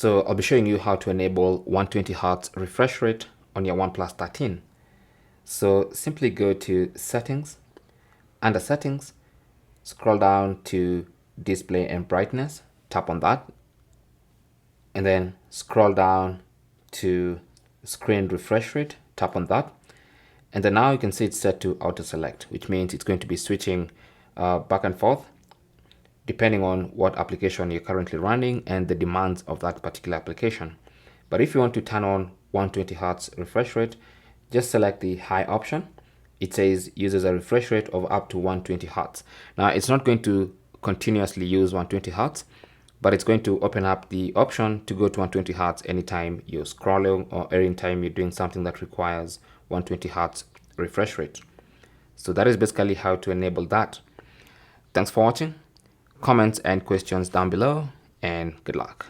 So I'll be showing you how to enable 120 Hz refresh rate on your OnePlus 13. So simply go to settings. Under settings, scroll down to display and brightness, tap on that, and then scroll down to screen refresh rate, tap on that, and then now you can see it's set to auto select, which means it's going to be switching back and forth depending on what application you're currently running and the demands of that particular application. But if you want to turn on 120 Hz refresh rate, just select the high option. It says uses a refresh rate of up to 120 Hz. Now it's not going to continuously use 120 Hz, but it's going to open up the option to go to 120 Hz anytime you're scrolling or anytime you're doing something that requires 120 Hz refresh rate. So that is basically how to enable that. Thanks for watching. Comments and questions down below, and good luck.